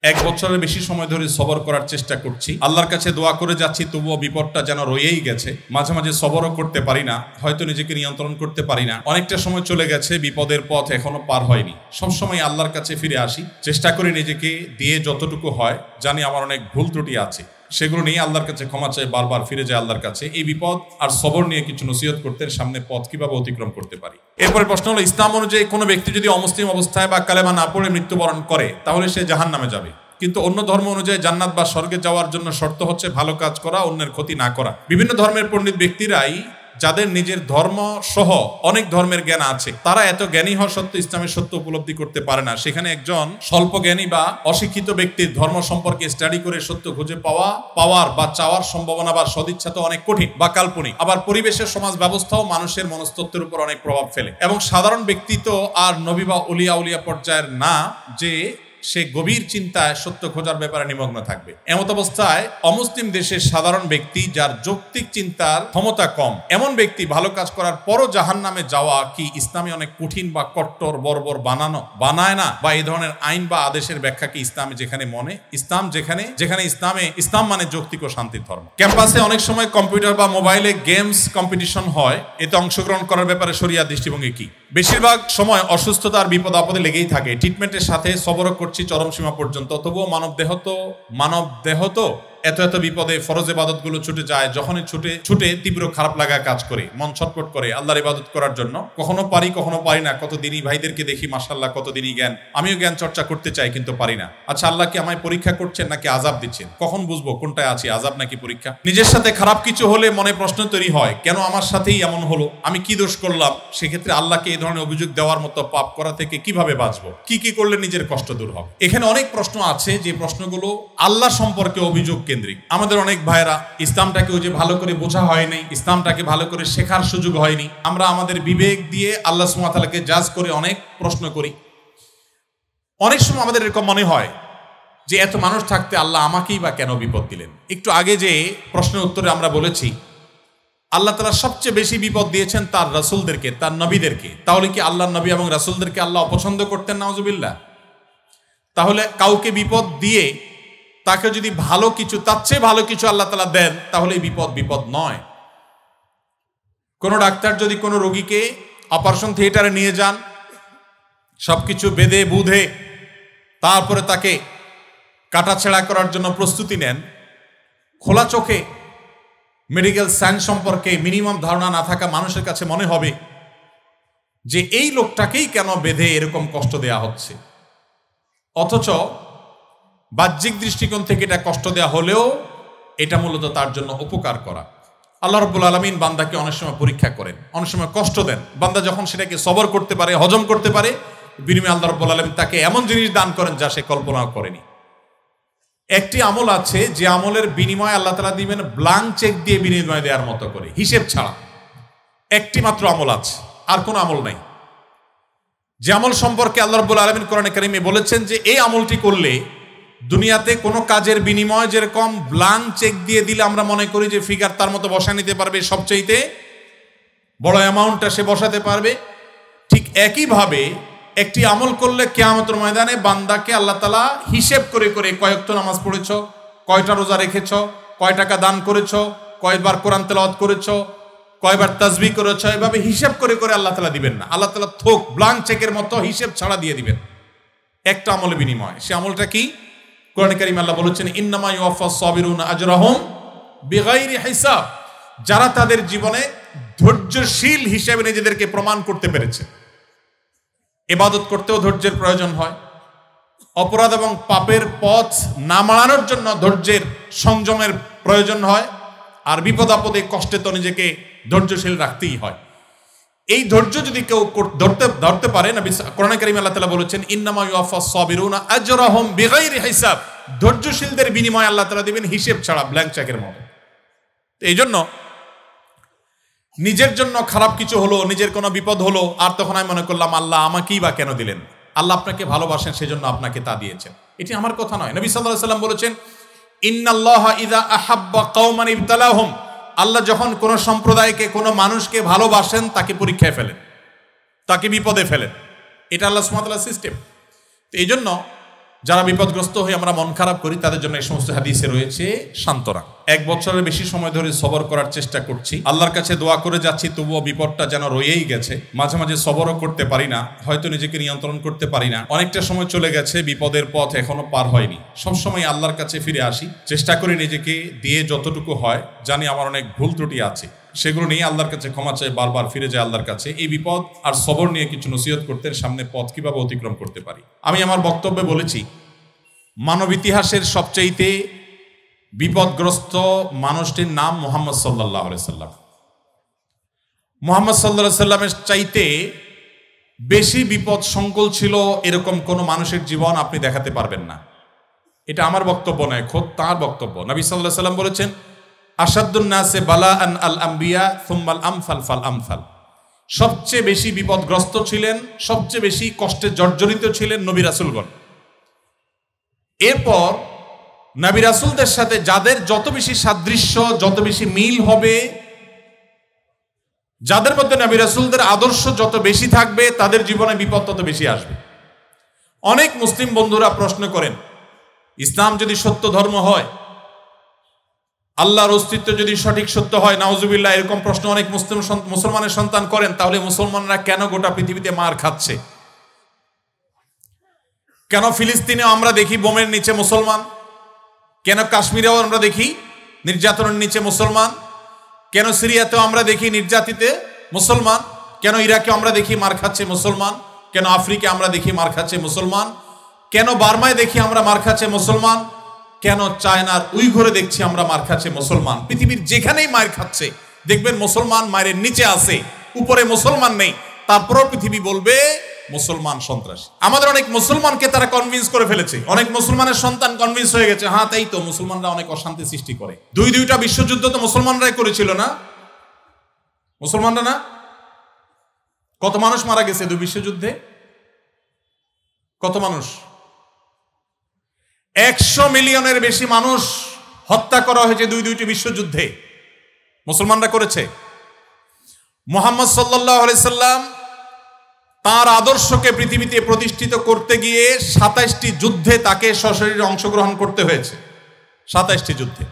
এক বছরের বেশি সময় ধরে সবর করার চেষ্টা করছি, আল্লাহর কাছে দোয়া করে যাচ্ছি, তবুও বিপদটা যেন রয়েই গেছে। মাঝে মাঝে সবরও করতে পারি না, হয়তো নিজেকে নিয়ন্ত্রণ করতে পারি না। অনেকটা সময় চলে গেছে, বিপদের পথ এখনো পার হয়নি। সবসময় আল্লাহর কাছে ফিরে আসি, চেষ্টা করি নিজেকে দিয়ে যতটুকু হয়। জানি আমার অনেক ভুল ত্রুটি আছে, সেগুলো নিয়ে আল্লাহর কাছে ক্ষমা চাই, বারবার ফিরে যায় আল্লাহর কাছে। এই বিপদ আর সবর নিয়ে কিছু নসিহত করতে, সামনে পথ কিভাবে অতিক্রম করতে পারি। এরপরে প্রশ্ন হলো, ইসলাম অনুযায়ী কোনো ব্যক্তি যদি অমুসলিম অবস্থায় বা কালেমা না পড়ে মৃত্যুবরণ করে, তাহলে সে জাহান্নামে যাবে। কিন্তু অন্য ধর্ম অনুযায়ী জান্নাত বা স্বর্গে যাওয়ার জন্য শর্ত হচ্ছে ভালো কাজ করা, অন্যের ক্ষতি না করা। বিভিন্ন ধর্মের পণ্ডিত ব্যক্তিরাই, যাদের নিজের ধর্ম সহ অনেক ধর্মের জ্ঞান আছে, তারা এত জ্ঞানী হওয়া সত্ত্বেও ইসলামের সত্য উপলব্ধি করতে পারে না। সেখানে একজন স্বল্প জ্ঞানী বা অশিক্ষিত ব্যক্তির ধর্ম সম্পর্কে স্টাডি করে সত্য খুঁজে পাওয়ার বা চাওয়ার সম্ভাবনা বা সদিচ্ছা তো অনেক কঠিন বা কাল্পনিক। আবার পরিবেশের, সমাজ ব্যবস্থাও মানুষের মনস্তত্ত্বের উপর অনেক প্রভাব ফেলে। এবং সাধারণ ব্যক্তি তো আর নবী বা উলিয়া পর্যায়ের না যে সে গভীর চিন্তায় সত্য খোঁজার ব্যাপারে নিমগ্ন থাকবে। এমত অবস্থায় অমুসলিম দেশের সাধারণ ব্যক্তি, যার যৌক্তিক চিন্তার ক্ষমতা কম, এমন ব্যক্তি ভালো কাজ করার পরও জাহান্নামে যাওয়া কি ইসলামে অনেক কঠিন বা কট্টর বর্বর বানায় না? বা এই ধরনের আইন বা আদেশের ব্যাখ্যা কি ইসলামে ইসলাম মানে যৌক্তিক ও শান্তির ধর্ম। ক্যাম্পাসে অনেক সময় কম্পিউটার বা মোবাইলে গেমস কম্পিটিশন হয়, এতে অংশগ্রহণ করার ব্যাপারে শরিয়া দৃষ্টিভঙ্গি কি? বেশিরভাগ সময় অসুস্থতা আর বিপদ আপদে লেগেই থাকে। ট্রিটমেন্টের সাথে সবরও করছি চরম সীমা পর্যন্ত, তবুও মানব দেহ তো এত বিপদে ফরজ ইবাদতগুলো ছুটে যায়। যখনই ছুটে তীব্র খারাপ লাগা কাজ করে, মন ছটফট করে আল্লাহর ইবাদত করার জন্য। কখনো পারি, কখনো পারি না। কতদিনই ভাইদেরকে দেখি, মাশাআল্লাহ কতদিনই জ্ঞান। আমিও জ্ঞান চর্চা করতে চাই, কিন্তু পারি না। আচ্ছা, আল্লাহ কি আমায় পরীক্ষা করছেন নাকি আযাব দিচ্ছেন? কখন বুঝবো কোনটায় আছি, আযাব নাকি পরীক্ষা? নিজের সাথে খারাপ কিছু হলে মনে প্রশ্ন তৈরি হয়, কেন আমার সাথেই এমন হলো? আমি কি দোষ করলাম? সেক্ষেত্রে আল্লাহকে এই ধরনের অভিযোগ দেওয়ার মতো পাপ করা থেকে কিভাবে বাঁচবো? কি করলে নিজের কষ্ট দূর হবে? এখানে অনেক প্রশ্ন আছে, যে প্রশ্নগুলো আল্লাহ সম্পর্কে অভিযোগ কেন্দ্রিক। আমাদের অনেক ভাইরা ইসলামটাকে যে ভালো করে বোঝা হয়নি, ইসলামটাকে ভালো করে শেখার সুযোগ হয়নি। আমরা আমাদের বিবেক দিয়ে আল্লাহ সুবহানাহু ওয়া তাআলাকে জাজ করে অনেক প্রশ্ন করি। অনেক সময় আমাদের এরকম মনে হয় যে এত মানুষ থাকতে আল্লাহ আমাকেই বা কেন বিপদ দিলেন? একটু আগে যে প্রশ্নের উত্তরে আমরা বলেছি, আল্লাহ তাআলা সবচেয়ে বেশি বিপদ দিয়েছেন তার রাসূলদেরকে, তার নবীদেরকে। তাহলে কি আল্লাহর নবী এবং রাসূলদেরকে আল্লাহ অপছন্দ করতেন? নাউজুবিল্লাহ। তাহলে কাউকে বিপদ দিয়ে তাকে যদি তার চেয়ে ভালো কিছু আল্লাহ তাআলা দেন, তাহলে বিপদ নয়। কোন ডাক্তার যদি কোনো রোগীকে অপারেশন থিয়েটারে নিয়ে যান, সবকিছু বেঁধে বুঝে তারপরে তাকে কাটাছেঁড়া করার জন্য প্রস্তুতি নেন, খোলা চোখে মেডিকেল সায়েন্স সম্পর্কে মিনিমাম ধারণা না থাকা মানুষের কাছে মনে হবে যে এই লোকটাকেই কেন বেঁধে এরকম কষ্ট দেয়া হচ্ছে। অথচ বাহ্যিক দৃষ্টিকোণ থেকে এটা কষ্ট দেয়া হলেও এটা মূলত তার জন্য উপকার করা। আল্লাহ রাব্বুল আলামিন বান্দাকে অনেক সময় পরীক্ষা করেন, অনেক সময় কষ্ট দেন। বান্দা যখন সেটাকে সবর করতে পারে, হজম করতে পারে, বিনিময়ে আল্লাহ রাব্বুল আলামিন তাকে এমন জিনিস দান করেন যা সে কল্পনাও করেনি। একটি আমল আছে যে আমলের বিনিময়ে আল্লাহ তাআলা দিবেন ব্ল্যাঙ্ক চেক দিয়ে বিনিময় দেওয়ার মতো করে, হিসেব ছাড়া। একটি মাত্র আমল আছে, আর কোনো আমল নাই। যে আমল সম্পর্কে আল্লাহ রাব্বুল আলামিন কোরআনে কারিমে বলেছেন যে এই আমলটি করলে দুনিয়াতে কোনো কাজের বিনিময় যেরকম ব্ল্যাঙ্ক চেক দিয়ে দিলে আমরা মনে করি যে ফিগার তার মতো বসা নিতে পারবে, সবচাইতে বড় অ্যামাউন্টটা সে বসাতে পারবে, ঠিক একইভাবে একটি আমল করলে কিয়ামতের ময়দানে বান্দাকে আল্লাহ তাআলা হিসেব করে করে, কয় ওয়াক্ত নামাজ পড়েছো, কয়টা রোজা রেখেছো, কয় টাকা দান করেছো, কয়বার কোরআন তেলাওয়াত করেছো, কয়বার তাসবিহ করেছো, এভাবে হিসেব করে করে আল্লাহ তাআলা দিবেন না। আল্লাহ তাআলা থোক ব্ল্যাঙ্ক চেকের মতো হিসেব ছাড়া দিয়ে দিবেন একটা আমলের বিনিময়। সে আমলটা কি? কোরআনে কারিমে আল্লাহ বলেছেন, ইন্নামা ইউওয়াফাস সাবিরুনা আজরাহুম বিগাইরি হিসাব। যারা তাদের জীবনে ধৈর্যশীল হিসেবে নিজেদেরকে প্রমাণ করতে পেরেছে। ইবাদত করতেও ধৈর্যের প্রয়োজন হয়, অপরাধ এবং পাপের পথ না মাড়ানোর জন্য ধৈর্যের সংযমের প্রয়োজন হয়, আর বিপদ আপদে কষ্টে তো নিজেকে ধৈর্যশীল রাখতেই হয়। এই ধৈর্য যদি কেউ ধরতে পারে, নবী কোরআনে কারিমে আল্লাহ তাআলা বলেছেন, ইন্নামা ইউওয়াফাস সাবিরুনা আজরাহুম বিগাইরি হিসাব। ধৈর্যশীলদের বিনিময় আল্লাহ তাআলা দিবেন হিসেব ছাড়া, ব্ল্যাঙ্ক চেকের মতো। এই জন্য নিজের জন্য খারাপ কিছু হলো, নিজের কোনো বিপদ হলো, আর তখন আমি মনে করলাম আল্লাহ আমাকেই বা কেন দিলেন? আল্লাহ আপনাকে ভালোবাসেন, সেজন্য আপনাকে তা দিয়েছেন। এটি আমার কথা নয়। নবী সাল্লাল্লাহু আলাইহি ওয়াসাল্লাম বলেছেন, ইন্নাল্লাহা ইযা আহাব্বা কওমান ইবতালাহুম। আল্লাহ যখন কোন সম্প্রদায়কে, কোন মানুষকে ভালোবাসেন, তাকে পরীক্ষায় ফেলেন, তাকে বিপদে ফেলেন। এটা আল্লাহ সুবহানাহু ওয়া তাআলার সিস্টেম। এই জন্য যারা বিপদগ্রস্ত হয়ে আমরা মন খারাপ করি তাদের জন্য এই সমস্ত হাদিসে রয়েছে সান্ত্বনা। 1 বছরের বেশি সময় ধরে সবর করার চেষ্টা করছি, আল্লাহর কাছে দোয়া করে যাচ্ছি, তবুও বিপদটা যেন রয়েই গেছে। মাঝে মাঝে সবরও করতে পারি না, হয়তো নিজেকে নিয়ন্ত্রণ করতে পারি না। অনেকটা সময় চলে গেছে, বিপদের পথ এখনো পার হয়নি। সবসময় আল্লাহর কাছে ফিরে আসি, চেষ্টা করি নিজেকে দিয়ে যতটুকু হয়। জানি আমার অনেক ভুল ত্রুটি আছে, সেগুলো নিয়ে আল্লাহর কাছে ক্ষমা চাই, বারবার ফিরে যায় আল্লাহর কাছে। এই বিপদ আর সবর নিয়ে কিছু নসিহত করতে, সামনে পথ কিভাবে অতিক্রম করতে পারি। আমি আমার বক্তব্যে বলেছি, মানব ইতিহাসের সবচাইতে বিপদগ্রস্ত মানুষটির নাম মুহাম্মদ সাল্লাল্লাহু আলাইহি সাল্লাম। মুহাম্মদ সাল্লাল্লাহু আলাইহি সাল্লামের চাইতে বেশি বিপদ সংকুল ছিল এরকম কোন মানুষের জীবন আপনি দেখাতে পারবেন না। এটা আমার বক্তব্য নয়, খোদ তার বক্তব্য। নবী সাল্লাল্লাহু আলাইহি সাল্লাম বলেছেন, আশাদ্দুন নাসে বালাআন আল আম্বিয়া সুম্মাল আমসাল ফাল আমসাল। সবচেয়ে বেশি বিপদগ্রস্ত ছিলেন, সবচেয়ে বেশি কষ্টে জর্জরিত ছিলেন নবী রাসূলগণ। এরপর নবী রাসূলদের সাথে যাদের যত বেশি সাদৃশ্য, যত বেশি মিল হবে, যাদের মধ্যে নবী রাসূলদের আদর্শ যত বেশি থাকবে, তাদের জীবনে বিপদ তত বেশি আসবে। অনেক মুসলিম বন্ধুরা প্রশ্ন করেন, ইসলাম যদি সত্য ধর্ম হয়, আল্লাহর অস্তিত্ব যদি সঠিক সত্য হয়, নাউজুবিল্লাহ, এরকম প্রশ্ন অনেক মুসলমানের সন্তান করেন, তাহলে মুসলমানরা কেন গোটা পৃথিবীতে মার খাচ্ছে? কেন ফিলিস্তিনেও আমরা দেখি বোমের নিচে মুসলমান? কেন কাশ্মীরেও আমরা দেখি নির্যাতনের নিচে মুসলমান? কেন সিরিয়াতেও আমরা দেখি নির্যাতিতে মুসলমান? কেন ইরাকে আমরা দেখি মার খাচ্ছে মুসলমান? কেন আফ্রিকা আমরা দেখি মার খাচ্ছে মুসলমান? কেন বার্মায় দেখি আমরা মার খাচ্ছে মুসলমান? কেন চায়নার উইঘুরে দেখছি আমরা মার খাচ্ছে মুসলমান? পৃথিবীর যেখানেই মার খাচ্ছে দেখবেন মুসলমান মায়ের নিচে আছে, উপরে মুসলমান নেই। তারপরও পৃথিবী বলবে মুসলমান সন্ত্রাসী। আমাদের অনেক মুসলমানকে তারা কনভিন্স করে ফেলেছে, অনেক মুসলমানের সন্তান কনভিন্স হয়ে গেছে, হ্যাঁ তাই তো, মুসলমানরা অনেক অশান্তি সৃষ্টি করে। দুইটা বিশ্বযুদ্ধ তো মুসলমানরাই করেছিল না? মুসলমানরা না? কত মানুষ মারা গেছে 2 বিশ্বযুদ্ধে? কত মানুষ? 100 মিলিয়নের বেশি মানুষ হত্যা করা হয়েছে 2টি বিশ্বযুদ্ধে। মুসলমানরা করেছে। মুহাম্মদ সাল্লাল্লাহু আলাইহি সাল্লাম তার আদর্শকে পৃথিবীতে প্রতিষ্ঠিত করতে গিয়ে 27টি যুদ্ধে তাকে সশরীরে অংশগ্রহণ করতে হয়েছে। 27টি যুদ্ধে,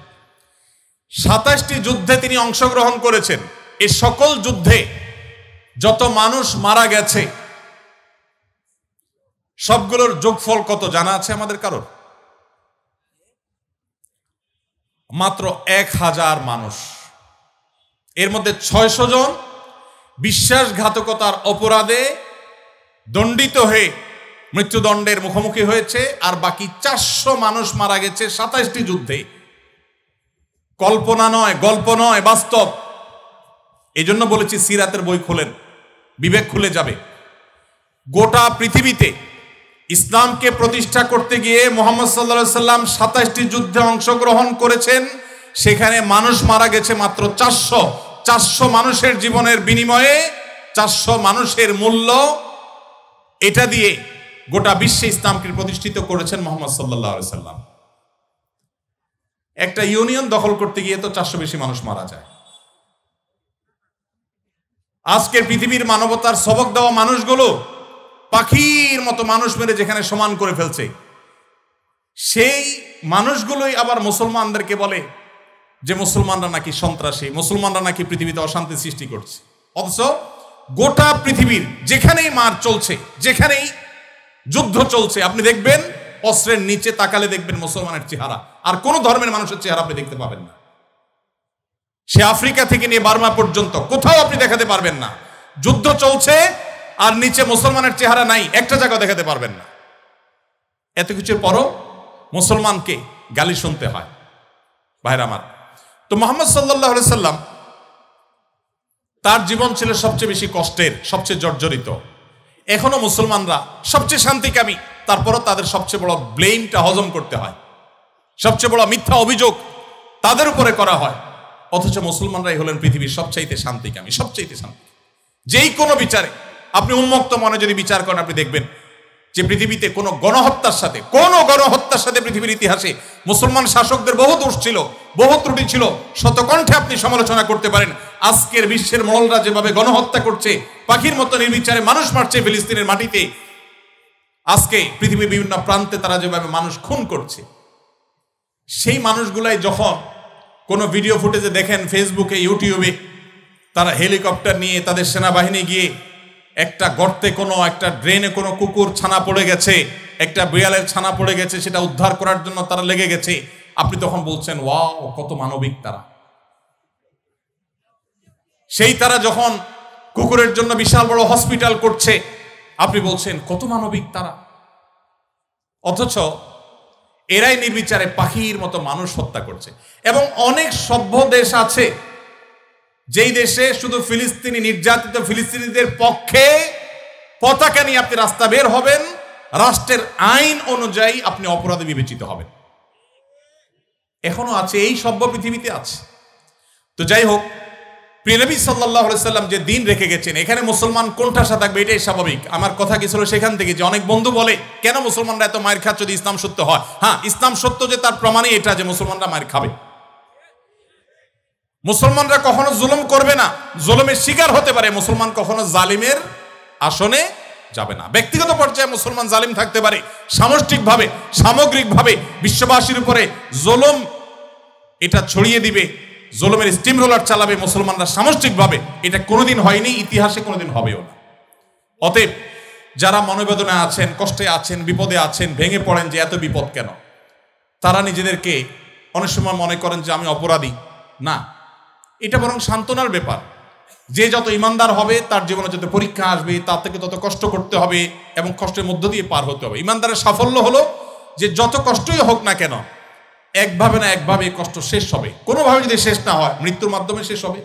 27টি যুদ্ধে তিনি অংশগ্রহণ করেছেন। এই সকল যুদ্ধে যত মানুষ মারা গেছে সবগুলোর যোগফল কত জানা আছে আমাদের কারোর? মাত্র 1000 মানুষ। এর মধ্যে 600 জন বিশ্বাসঘাতকতার অপরাধে দণ্ডিত হয়ে মৃত্যুদণ্ডের মুখোমুখি হয়েছে, আর বাকি 400 মানুষ মারা গেছে 27টি যুদ্ধে। কল্পনা নয়, গল্প নয়, বাস্তব। এই জন্য বলেছি সিরাতের বই খোলেন, বিবেক খুলে যাবে। গোটা পৃথিবীতে ইসলামকে প্রতিষ্ঠা করতে গিয়ে মুহাম্মদ সাল্লাল্লাহু আলাইহি সাল্লাম 27টি যুদ্ধে অংশগ্রহণ করেছেন। সেখানে মানুষ মারা গেছে মাত্র 400। 400 মানুষের জীবনের বিনিময়ে 400 মানুষের মূল্য, এটা দিয়ে গোটা বিশ্বে ইসলামকে প্রতিষ্ঠিত করেছেন মুহাম্মদ সাল্লাল্লাহু আলাইহি সাল্লাম। একটা ইউনিয়ন দখল করতে গিয়ে তো 400 বেশি মানুষ মারা যায়। আজকের পৃথিবীর মানবতার সবক দেওয়া মানুষগুলো পাখির মতো মানুষ মেরে যেখানে সমান করে ফেলছে, সেই মানুষগুলোই আবার মুসলমানদেরকে বলে যে মুসলমানরা নাকি সন্ত্রাসী, মুসলমানরা নাকি পৃথিবীতে অশান্তি সৃষ্টি করছে। অথচ গোটা পৃথিবীর যেখানেই মার চলছে, যেখানেই যুদ্ধ চলছে, আপনি দেখবেন অস্ত্রের নিচে তাকালে দেখবেন মুসলমানের চেহারা। আর কোন ধর্মের মানুষের চেহারা আপনি দেখতে পাবেন না। সে আফ্রিকা থেকে নিয়ে বার্মা পর্যন্ত কোথাও আপনি দেখাতে পারবেন না। যুদ্ধ চলছে আর নিচে মুসলমানের চেহারা নাই, একটা জায়গা দেখাতে পারবেন না। এত কিছুর পরও মুসলমানকে গালি শুনতে হয়। ভাইরা আমার, তো মুহাম্মদ সাল্লাল্লাহু আলাইহি সাল্লাম তার জীবন ছিল সবচেয়ে বেশি কষ্টের, সবচেয়ে জর্জরিত। এখনো মুসলমানরা সবচেয়ে শান্তিকামী, তারপরও তাদের সবচেয়ে বড় ব্লেমটা হজম করতে হয়, সবচেয়ে বড় মিথ্যা অভিযোগ তাদের উপরে করা হয়। অথচ মুসলমানরাই হলেন পৃথিবীর সবচাইতে শান্তিকামী, সবচাইতে শান্তি। যেই কোনো বিচারে আপনি উন্মুক্ত মনে যদি বিচার করেন, আপনি দেখবেন যে পৃথিবীতে কোনো গণহত্যার সাথে পৃথিবীর ইতিহাসে মুসলমান শাসকদের বহু দোষ ছিল, বহু ত্রুটি ছিল। শতকণ্ঠে আপনি সমালোচনা করতে পারেন। আজকের বিশ্বের মহলরা যেভাবে গণহত্যা করছে, পাখির মতো নির্বিচারে মানুষ মারছে ফিলিস্তিনের মাটিতে, আজকে পৃথিবীর বিভিন্ন প্রান্তে তারা যেভাবে মানুষ খুন করছে, সেই মানুষগুলাই যখন কোনো ভিডিও ফুটেজে দেখেন ফেসবুকে, ইউটিউবে, তারা হেলিকপ্টার নিয়ে তাদের সেনাবাহিনী গিয়ে একটা গর্তে, কোনো একটা ড্রেনে কোনো কুকুর ছানা পড়ে গেছে, একটা বিড়ালের ছানা পড়ে গেছে, সেটা উদ্ধার করার জন্য তারা লেগে গেছে, আপনি তখন বলছেন ওয়াও, কত মানবিক তারা। সেই তারা যখন কুকুরের জন্য বিশাল বড় হসপিটাল করছে, আপনি বলছেন কত মানবিক তারা। অথচ এরাই নির্বিচারে পাখির মতো মানুষ হত্যা করছে। এবং অনেক সভ্য দেশ আছে যেই দেশে শুধু ফিলিস্তিনি, নির্যাতিত ফিলিস্তিনিদের পক্ষে পতাকা নিয়ে আপনি রাস্তা বের হবেন, রাষ্ট্রের আইন অনুযায়ী আপনি অপরাধী বিবেচিত হবেন। এখনো আছে, এই সভ্য পৃথিবীতে আছে। তো যাই হোক, প্রিয় নবী সাল্লাল্লাহু আলাইহি সাল্লাম যে দিন রেখে গেছেন, এখানে মুসলমান কোণঠাসা থাকবে, এটাই স্বাভাবিক। আমার কথা কি ছিল সেখান থেকে, যে অনেক বন্ধু বলে কেন মুসলমানরা এত মায়ের খাচ্ছে যদি ইসলাম সত্য হয়। হ্যাঁ, ইসলাম সত্য যে তার প্রমাণই এটা যে মুসলমানরা মায়ের খাবে। মুসলমানরা কখনো জুলুম করবে না, জুলুমের শিকার হতে পারে, মুসলমান কখনো জালিমের আসনে যাবে না। ব্যক্তিগত পর্যায়ে মুসলমান জালিম থাকতে পারে, সামষ্টিকভাবে, সামগ্রিকভাবে বিশ্ববাসীর উপরে জুলুম এটা ছড়িয়ে দিবে, জুলুমের স্টিম রোলার চালাবে মুসলমানরা সামষ্টিকভাবে, এটা কোনোদিন হয়নি, ইতিহাসে কোনোদিন হবেও না। অতএব যারা মনোবেদনা আছেন, কষ্টে আছেন, বিপদে আছেন, ভেঙে পড়েন যে এত বিপদ কেন, তারা নিজেদেরকে অনেক সময় মনে করেন যে আমি অপরাধী। না, এটা বরং সান্ত্বনার ব্যাপার। যে যত ইমানদার হবে তার জীবনে যত পরীক্ষা আসবে, তার থেকে তত কষ্ট করতে হবে এবং কষ্টের মধ্য দিয়ে পার হতে হবে। ইমানদারের সাফল্য হলো যে যত কষ্টই হোক না কেন, একভাবে না একভাবে কষ্ট শেষ হবে। কোনোভাবে যদি শেষ না হয়, মৃত্যুর মাধ্যমে শেষ হবে।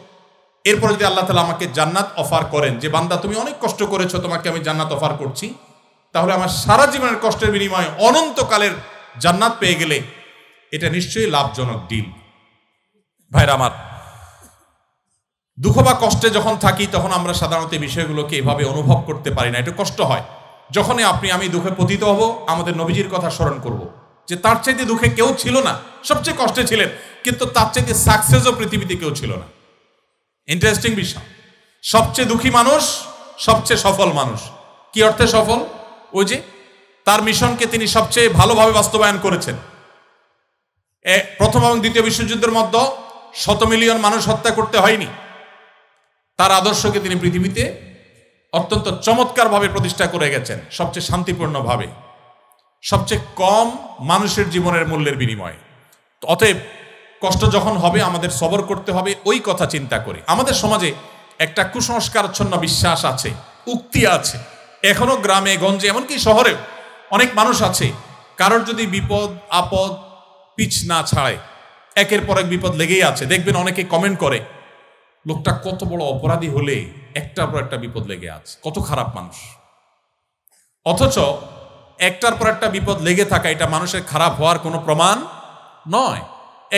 এরপরে যদি আল্লাহ তাআলা আমাকে জান্নাত অফার করেন, যে বান্দা তুমি অনেক কষ্ট করেছো, তোমাকে আমি জান্নাত অফার করছি, তাহলে আমার সারা জীবনের কষ্টের বিনিময়ে অনন্তকালের জান্নাত পেয়ে গেলে এটা নিশ্চয়ই লাভজনক ডিল। ভাইরা আমার, দুঃখ বা কষ্টে যখন থাকি তখন আমরা সাধারণত এই বিষয়গুলোকে এভাবে অনুভব করতে পারি না, একটু কষ্ট হয়। যখনই আমি দুঃখে পতিত হব, আমাদের নবীজির কথা স্মরণ করব, যে তার চাইতে দুঃখে কেউ ছিল না, সবচেয়ে কষ্টে ছিলেন, কিন্তু তার চাইতে সাকসেসও পৃথিবীতে কেউ ছিল না। ইন্টারেস্টিং বিষয়, সবচেয়ে দুঃখী মানুষ সবচেয়ে সফল মানুষ। কি অর্থে সফল? ওই যে তার মিশনকে তিনি সবচেয়ে ভালোভাবে বাস্তবায়ন করেছেন। প্রথম এবং দ্বিতীয় বিশ্বযুদ্ধের মধ্যে 100 মিলিয়ন মানুষ হত্যা করতে হয়নি। তার আদর্শকে তিনি পৃথিবীতে অত্যন্ত চমৎকারভাবে প্রতিষ্ঠা করে গেছেন, সবচেয়ে শান্তিপূর্ণভাবে, সবচেয়ে কম মানুষের জীবনের মূল্যের বিনিময়ে। অতএব কষ্ট যখন হবে আমাদের সবর করতে হবে, ওই কথা চিন্তা করে। আমাদের সমাজে একটা কুসংস্কারাচ্ছন্ন বিশ্বাস আছে, উক্তি আছে, এখনো গ্রামে গঞ্জে এমনকি শহরেও অনেক মানুষ আছে, কারোর যদি বিপদ আপদ পিছ না ছাড়ে, একের পর এক বিপদ লেগেই আছে। দেখবেন অনেকে কমেন্ট করে, লোকটা কত বড় অপরাধী হলে একটার পর একটা বিপদ লেগে আছে, কত খারাপ মানুষ। অথচ একটার পর একটা বিপদ লেগে থাকা এটা মানুষের খারাপ হওয়ার কোনো প্রমাণ নয়।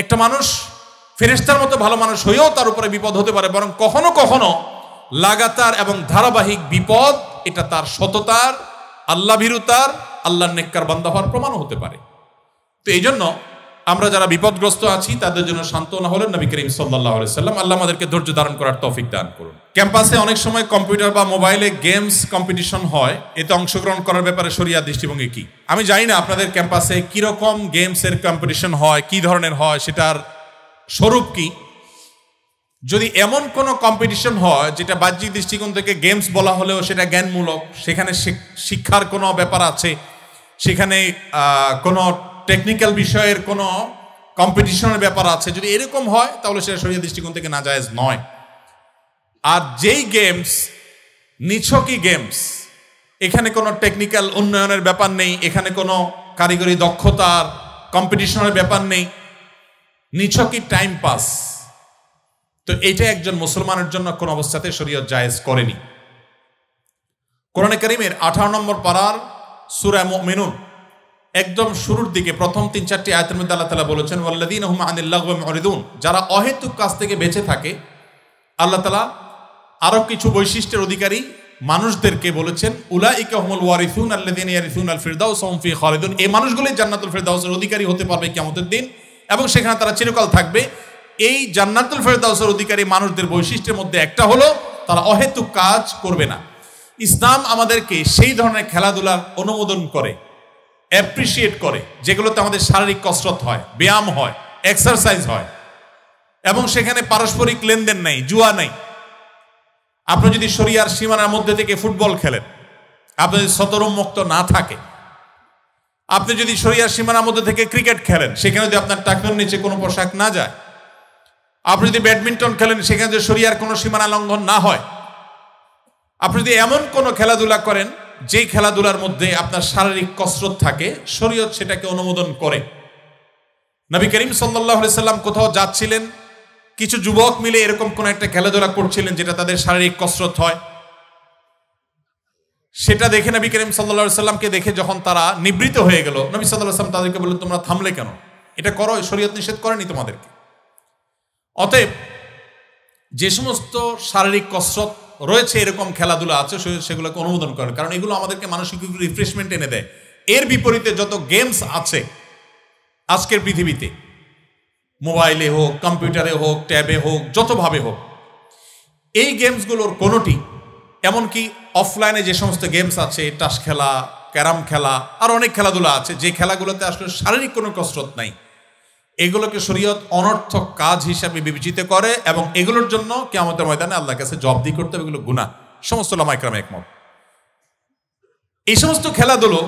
একটা মানুষ ফেরেশতার মতো ভালো মানুষ হয়েও তার উপরে বিপদ হতে পারে, বরং কখনো কখনো লাগাতার এবং ধারাবাহিক বিপদ এটা তার সততার, আল্লাহ ভীরুতার, আল্লাহর নেককার বান্দা হওয়ার প্রমাণও হতে পারে। তো এই জন্য আমরা যারা বিপদগ্রস্ত আছি তাদের জন্য সান্ত্বনা হলেন নবী করিম সাল্লাল্লাহু আলাইহি সাল্লাম। আল্লাহ আমাদেরকে ধৈর্য ধারণ করার তৌফিক দান করুন। ক্যাম্পাসে অনেক সময় কম্পিউটার বা মোবাইলে গেমস কম্পিটিশন হয়, এতে অংশগ্রহণ করার ব্যাপারে শরিয়াত দৃষ্টিভঙ্গি কি? আমি জানি না আপনাদের ক্যাম্পাসে কিরকম গেমসের কম্পিটিশন হয়, কি ধরনের হয়, সেটার স্বরূপ কি। যদি এমন কোনো কম্পিটিশন হয় যেটা বাহ্যিক দৃষ্টিকোণ থেকে গেমস বলা হলেও সেটা জ্ঞানমূলক, সেখানে শিক্ষার কোনো ব্যাপার আছে, সেখানে কোনো টেকনিক্যাল বিষয়ের কোনো কম্পিটিশনের ব্যাপার আছে, যদি এরকম হয় তাহলে সেটা শরীয়ত দৃষ্টিকোণ থেকে নাজায়েজ নয়। আর যেই গেমস নিছকই গেমস, এখানে কোনো টেকনিক্যাল উন্নয়নের ব্যাপার নেই, এখানে কোনো কারিগরি দক্ষতার কম্পিটিশনের ব্যাপার নেই, নিছকই টাইম পাস, তো এটা একজন মুসলমানের জন্য কোন অবস্থাতে শরীয়ত জায়েজ করেনি। কোরআনে কারীমের 18 নম্বর পারার সূরা মুমিনুন একদম শুরুর দিকে প্রথম 3-4টি আয়াতের মধ্যে আল্লাহ তাআলা বলেছেন, ওয়াল্লাযীনা হুম আনিল লাগওয়ি মুরিদুন, যারা অহেতুক কাজ থেকে বেঁচে থাকে। আল্লাহ তাআলা আরো কিছু বৈশিষ্ট্যের অধিকারী মানুষদেরকে বলেছেন, উলাইকা হুমুল ওয়ারিসুন আল্লাযীনা ইয়ারিসুনাল ফিরদাউস ওয়া হুম ফি খালিদুন, এই মানুষগুলোই জান্নাতুল ফিরদাউসের অধিকারী হতে পারবে কিয়ামতের দিন, এবং সেখানে তারা চিরকাল থাকবে। এই জান্নাতুল ফিরদাউসের অধিকারী মানুষদের বৈশিষ্ট্যের মধ্যে একটা হলো তারা অহেতুক কাজ করবে না। ইসলাম আমাদেরকে সেই ধরনের খেলাধুলার অনুমোদন করে, অ্যাপ্রিসিয়েট করে, যেগুলোতে আমাদের শারীরিক কসরত হয়, ব্যায়াম হয়, এক্সারসাইজ হয়, এবং সেখানে পারস্পরিক লেনদেন নেই, জুয়া নেই। আপনি যদি শরিয়ার সীমানার মধ্যে থেকে ফুটবল খেলেন, আপনি যদি শতরুন্মুক্ত না থাকে, আপনি যদি শরিয়ার সীমানার মধ্যে থেকে ক্রিকেট খেলেন, সেখানে যদি আপনার টাকনুর নিচে কোনো পোশাক না যায়, আপনি যদি ব্যাডমিন্টন খেলেন, সেখানে যদি শরিয়ার কোনো সীমানা লঙ্ঘন না হয়, আপনি যদি এমন কোনো খেলাধুলা করেন যেই খেলাধুলার মধ্যে আপনার শারীরিক কসরত থাকে, শরীয়ত সেটাকে অনুমোদন করে। নবী করিম সাল্লাল্লাহু আলাইহি সাল্লাম কোথাও যাচ্ছিলেন, কিছু যুবক মিলে এরকম কোন একটা খেলাধুলা করছিলেন যেটা তাদের শারীরিক কসরত হয়, সেটা দেখে নবী করিম সাল্লাল্লাহু আলাইহি সাল্লামকে দেখে যখন তারা নিবৃত হয়ে গেল, নবী সাল্লাল্লাহু আলাইহি সাল্লাম তাদেরকে বললেন, তোমরা থামলে কেন? এটা করো, শরীয়ত নিষেধ করেনি তোমাদেরকে। অতএব যে সমস্ত শারীরিক কসরত রয়েছে, এরকম খেলাধুলা আছে, সেগুলোকে অনুমোদন করেন, কারণ এগুলো আমাদেরকে মানসিক রিফ্রেশমেন্ট এনে দেয়। এর বিপরীতে যত গেমস আছে আজকের পৃথিবীতে, মোবাইলে হোক, কম্পিউটারে হোক, ট্যাবে হোক, যতভাবে হোক, এই গেমসগুলোর কোনোটি, এমনকি অফলাইনে যে সমস্ত গেমস আছে, টাস খেলা, ক্যারাম খেলা, আর অনেক খেলাধুলা আছে, যে খেলাগুলোতে আসলে শারীরিক কোনো কসরত নাই, এগুলোকে শরীয়ত অনর্থক কাজ হিসাবে বিবেচিত করে, এবং এগুলোর জন্য কিয়ামতের ময়দানে আল্লাহর কাছে জবাবদিহি করতে হবে, এগুলো গুনাহ। সমস্ত উলামা ইকরাম একমত। এই সমস্ত খেলাধুলো,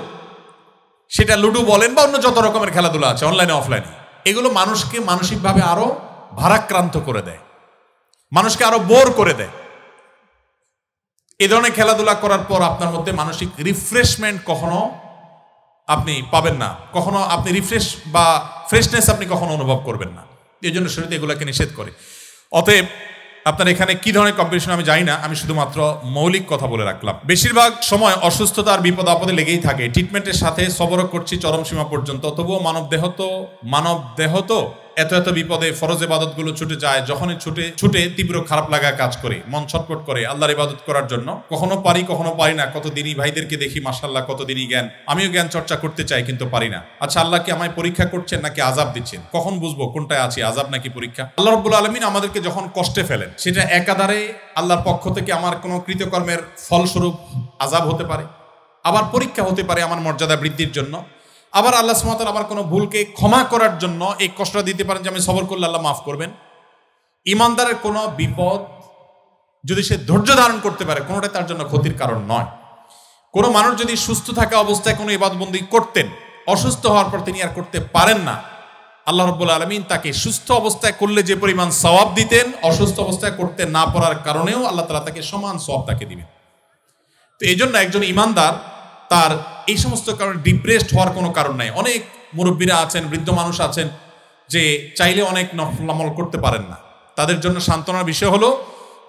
সেটা লুডো বলেন বা অন্য যত রকমের খেলাধুলা আছে অনলাইনে অফলাইনে, এগুলো মানুষকে মানসিকভাবে আরো ভারাক্রান্ত করে দেয়, মানুষকে আরো বোর করে দেয়। এই ধরনের খেলাধুলা করার পর আপনার মধ্যে মানসিক রিফ্রেশমেন্ট কখনো আপনি পাবেন না, কখনো আপনি রিফ্রেশ বা ফ্রেশনেস আপনি কখনো অনুভব করবেন না। এই জন্য শরীয়ত এগুলোকে নিষেধ করে। অতএব আপনার এখানে কি ধরনের কম্পিটিশন আমি জানি না, আমি শুধুমাত্র মৌলিক কথা বলে রাখলাম। বেশিরভাগ সময় অসুস্থতা আর বিপদ আপদে লেগেই থাকে, ট্রিটমেন্টের সাথে সবর করছি চরম সীমা পর্যন্ত, তবুও মানব দেহ তো এত এত বিপদে ফরজ ইবাদতগুলো ছুটে যায়, যখনই ছুটে তীব্র খারাপ লাগা কাজ করে, মন ছটফট করে আল্লাহর ইবাদত করার জন্য। কখনো পারি, কখনো পারি না। কতদিনই ভাইদেরকে দেখি, মাশাআল্লাহ কতদিনই জ্ঞান, আমিও জ্ঞান চর্চা করতে চাই কিন্তু পারি না। আচ্ছা, আল্লাহ কি আমায় পরীক্ষা করছেন নাকি আযাব দিচ্ছেন? কখন বুঝবো কোনটায় আছি, আযাব নাকি পরীক্ষা? আল্লাহ রাব্বুল আলামিন আমাদেরকে যখন কষ্টে ফেলেন, সেটা একাধারে আল্লাহর পক্ষ থেকে আমার কোনো কৃতকর্মের ফলস্বরূপ আযাব হতে পারে, আবার পরীক্ষা হতে পারে আমার মর্যাদা বৃদ্ধির জন্য, আবার আল্লাহ সুবহানাহু ওয়া তাআলা আমার কোনো ভুলকে ক্ষমা করার জন্য এই কষ্টটা দিতে পারেন যে আমি সবর করলে আল্লাহ মাফ করবেন। ইমানদারের কোনো বিপদ যদি সে ধৈর্য ধারণ করতে পারে, কোনোটাই তার জন্য ক্ষতির কারণ নয়। কোনো মানুষ যদি সুস্থ থাকা অবস্থায় কোনো ইবাদতবন্দি করতেন, অসুস্থ হওয়ার পর তিনি আর করতে পারেন না, আল্লাহ রাব্বুল আলামিন তাকে সুস্থ অবস্থায় করলে যে পরিমাণ সওয়াব দিতেন, অসুস্থ অবস্থায় করতে না পারার কারণেও আল্লাহ তাআলা তাকে সমান সওয়াব তাকে দিবেন। তো এই জন্য একজন ইমানদার তার এই সমস্ত কারণে ডিপ্রেসড হওয়ার কোনো কারণ নাই। অনেক মুরব্বীরা আছেন, বৃদ্ধ মানুষ আছেন, যে চাইলে অনেক নফল আমল করতে পারেন না। তাদের জন্য সান্ত্বনার বিষয় হলো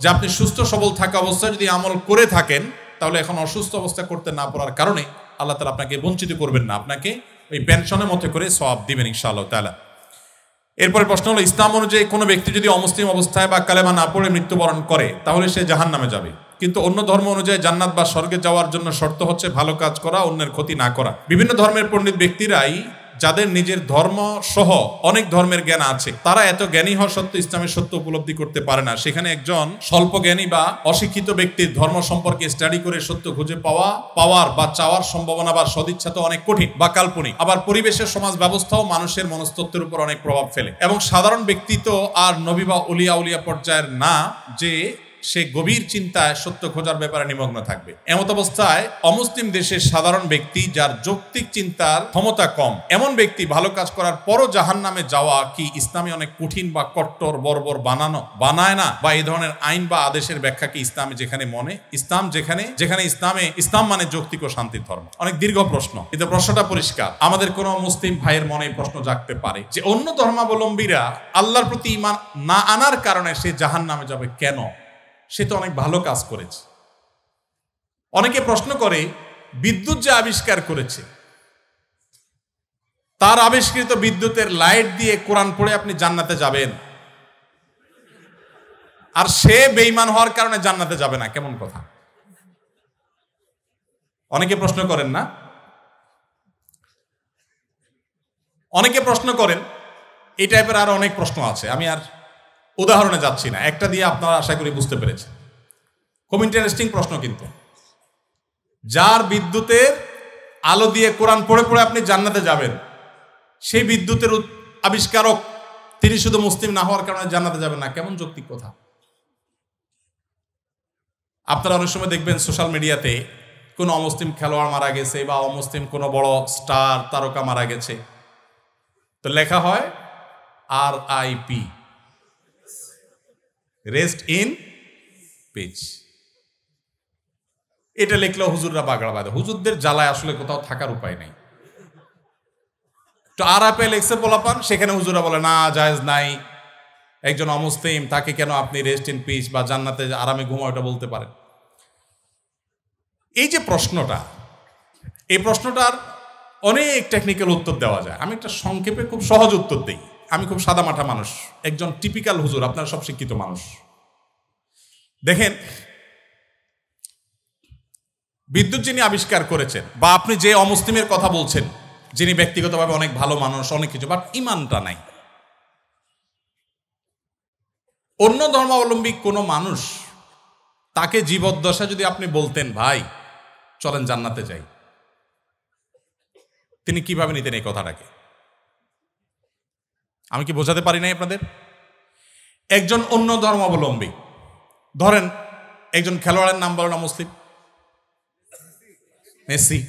যে আপনি সুস্থ সবল থাকা অবস্থায় যদি আমল করে থাকেন, তাহলে এখন অসুস্থ অবস্থা করতে না পারার কারণে আল্লাহ তাআলা আপনাকে বঞ্চিত করবেন না, আপনাকে ওই পেনশনের মতো করে সওয়াব দিবেন ইনশাআল্লাহ তাআলা। এরপরে প্রশ্ন হলো, ইসলাম অনুযায়ী কোনো ব্যক্তি যদি অমুসলিম অবস্থায় বা কালেমা না পড়ে মৃত্যুবরণ করে, তাহলে সে জাহান্নামে যাবে, কিন্তু অন্য ধর্ম অনুযায়ী জান্নাত বা স্বর্গে যাওয়ার জন্য শর্ত হচ্ছে ভালো কাজ করা, অন্যের ক্ষতি না করা। বিভিন্ন ধর্মের পণ্ডিত ব্যক্তিরাই, যাদের নিজের ধর্ম সহ অনেক ধর্মের জ্ঞান আছে, তারা এত জ্ঞানী হওয়া সত্ত্বেও ইসলামের সত্য উপলব্ধি করতে পারে না। সেখানে একজন স্বল্প জ্ঞানী বা অশিক্ষিত ব্যক্তির ধর্ম সম্পর্কে স্টাডি করে সত্য খুঁজে পাওয়ার বা চাওয়ার সম্ভাবনা বা সদিচ্ছা তো অনেক কঠিন বা কাল্পনিক। আবার পরিবেশের, সমাজ ব্যবস্থাও মানুষের মনস্তত্ত্বের উপর অনেক প্রভাব ফেলে, এবং সাধারণ ব্যক্তি তো আর নবী বা উলিয়া পর্যায়ের না যে সে গভীর চিন্তায় সত্য খোঁজার ব্যাপারে নিমগ্ন থাকবে। এমত অবস্থায় অমুসলিম দেশের সাধারণ ব্যক্তি, যার যৌক্তিক চিন্তার ক্ষমতা কম, এমন ব্যক্তি ভালো কাজ করার পরও জাহান্নামে যাওয়া কি ইসলামে অনেক কঠিন বা কট্টর বর্বর বানায় না? বা এই ধরনের আইন বা আদেশের ব্যাখ্যা কি ইসলামে ইসলাম মানে যৌক্তিক ও শান্তির ধর্ম? অনেক দীর্ঘ প্রশ্ন, কিন্তু প্রশ্নটা পরিষ্কার। আমাদের কোন মুসলিম ভাইয়ের মনে প্রশ্ন জাগতে পারে যে অন্য ধর্মাবলম্বীরা আল্লাহর প্রতি ঈমান না আনার কারণে সে জাহান্নামে যাবে কেন? সে তো অনেক ভালো কাজ করেছে। অনেকে প্রশ্ন করে, বিদ্যুৎ যে আবিষ্কার করেছে, তার আবিষ্কৃত বিদ্যুতের লাইট দিয়ে কোরআন পড়ে আপনি জান্নাতে যাবেন, আর সে বেঈমান হওয়ার কারণে জান্নাতে যাবে না, কেমন কথা? অনেকে প্রশ্ন করেন না? অনেকে প্রশ্ন করেন। এই টাইপের আরো অনেক প্রশ্ন আছে, আমি আর উদাহরণে যাচ্ছি না, একটা দিয়ে আপনারা আশা করি বুঝতে পেরেছেন। খুব ইন্টারেস্টিং প্রশ্ন কিন্তু। যার বিদ্যুতের আলো দিয়ে কোরআন পড়ে পড়ে আপনি জান্নাতে যাবেন, সেই বিদ্যুতের আবিষ্কারক তিনি শুধু মুসলিম না হওয়ার কারণে জান্নাতে যাবেন না, কেমন যৌক্তিক কথা। আপনারা অনেক সময় দেখবেন সোশ্যাল মিডিয়াতে কোনো অমুসলিম খেলোয়াড় মারা গেছে বা অমুসলিম কোনো বড় স্টার তারকা মারা গেছে, তো লেখা হয় RIP, রেস্ট ইন পিস। এটা লিখলেও হুজুররা বাগড়া বাঁধে। হুজুরদের জ্বালায় আসলে কোথাও থাকার উপায় নেই। তো RIP লেখছে পোলাপান, সেখানে হুজুররা বলে না, জায়েজ নাই, একজন অমুসলিম তাকে কেন আপনি রেস্ট ইন পিস বা জান্নাতে আরামে ঘুমাও এটা বলতে পারেন। এই যে প্রশ্নটা, এই প্রশ্নটার অনেক টেকনিক্যাল উত্তর দেওয়া যায়। আমি একটা সংক্ষেপে খুব সহজ উত্তর দিই। আমি খুব সাদামাটা মানুষ, একজন টিপিক্যাল হুজুর, আপনারা সব শিক্ষিত মানুষ। দেখেন, বিদ্যুৎ যিনি আবিষ্কার করেছেন বা আপনি যে অমুসলিমের কথা বলছেন, যিনি ব্যক্তিগতভাবে অনেক ভালো মানুষ, অনেক কিছু, বাট ইমানটা নাই, অন্য ধর্মাবলম্বী কোনো মানুষ তাকে জীবদ্দশা যদি আপনি বলতেন ভাই চলেন জান্নাতে যাই, তিনি কিভাবে নিতেন এই কথাটাকে? আমি কি বোঝাতে পারি নাই আপনাদের? একজন অন্য ধর্মাবলম্বী, ধরেন একজন খেলোয়াড়ের নাম বলেন মুসলিম, মেসি,